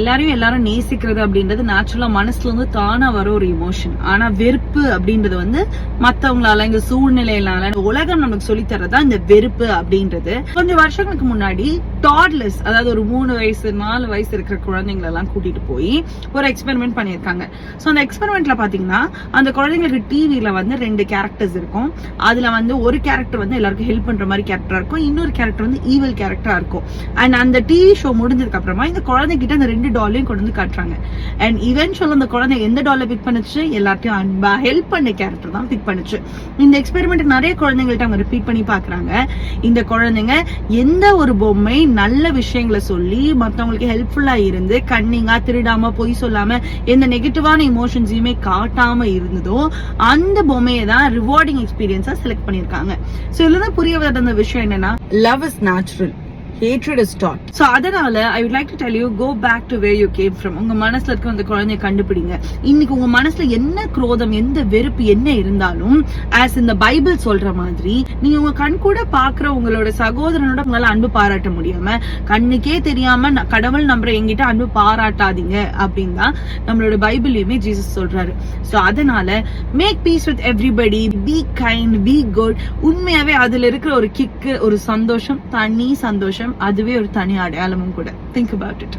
எல்லாரும் நேசிக்கிறது அப்படின்றது நேச்சுரலா மனசுல இருந்து தானா வர ஒரு இமோஷன். ஆனா வெறுப்பு அப்படின்றது வந்து மத்தவங்களால, இந்த சூழ்நிலையினால, உலகம் நமக்கு சொல்லி தரதா இந்த வெறுப்பு அப்படின்றது. கொஞ்சம் வருஷங்களுக்கு முன்னாடி டாட்லர்ஸ், அதாவது ஒரு 3 வயசு 4 வயசு இருக்கிற குழந்தைங்களை எல்லாம் கூட்டிட்டு போய் ஒரு எக்ஸ்பெரிமெண்ட் பண்ணியிருக்காங்க. சோ அந்த எக்ஸ்பெரிமெண்ட்ல பாத்தீங்கன்னா அந்த குழந்தைங்களுக்கு டிவில வந்து 2 கேரக்டர்ஸ் இருக்கும். அதுல வந்து ஒரு கேரக்டர் வந்து எல்லாருக்கும் ஹெல்ப் பண்ற மாதிரி கேரக்டரா இருக்கும், இன்னொரு கேரக்டர் வந்து ஈவில் கேரக்டரா இருக்கும். அண்ட் அந்த டிவி ஷோ முடிஞ்சதுக்கு அப்புறமா இந்த குழந்தைகிட்ட அந்த 2 டாலையும் கொண்டு வந்து காட்டுறாங்க. அண்ட் இவென்ச்சுவலா அந்த குழந்தை எந்த டாலை பிக் பண்ணுச்சு? எல்லாத்தையும் அன்பா ஹெல்ப் பண்ண கேரக்டர் தான் பிக் பண்ணுச்சு. இந்த எக்ஸ்பெரிமெண்ட் நிறைய குழந்தைங்கள்ட்ட அவங்க ரிப்பீட் பண்ணி பாக்குறாங்க. இந்த குழந்தைங்க எந்த ஒரு பொம்மை நல்ல விஷயங்களை சொல்லி மத்தவங்களுக்கு ஹெல்ப்ஃபுல்லா இருந்து கன்னிங்கா, திருடாம, பொய் சொல்லாம, எந்த நெகட்டிவான இமோஷன்ஸையுமே காட்டாம இருந்ததோ அந்த பொம்மையை தான் ரிவார்டிங் எக்ஸ்பீரியன்ஸா செலக்ட் பண்ணிருக்காங்க. சோ இதுல புரிய வந்த விஷயம் என்னன்னா, love is natural, hatred is taught. So அதனால I would like to tell you, go back to where you came from. உங்க மனசுல இருக்க அந்த குழந்தையை கண்டுபிடிங்க. இன்னைக்கு உங்க மனசுல என்ன குரோதம், எந்த வெறுப்பு என்ன இருந்தாலும், as in the பைபிள் சொல்ற மாதிரி, நீங்க உங்க கண் கூட பாக்குற உங்களோட சகோதரனோட உங்களால அன்பு பாராட்ட முடியாம, கண்ணுக்கே தெரியாம கடவுள் நம்புற எங்கிட்ட அன்பு பாராட்டாதீங்க அப்படின்னு தான் நம்மளோட பைபிள்லயுமே ஜீசஸ் சொல்றாரு. சோ அதனால make peace with everybody, be kind, be good. உண்மையாவே அதுல இருக்கிற ஒரு கிக்கு, ஒரு சந்தோஷம், தனி சந்தோஷம், அதுவே ஒரு தனி அடையாளமும் கூட. Think about it.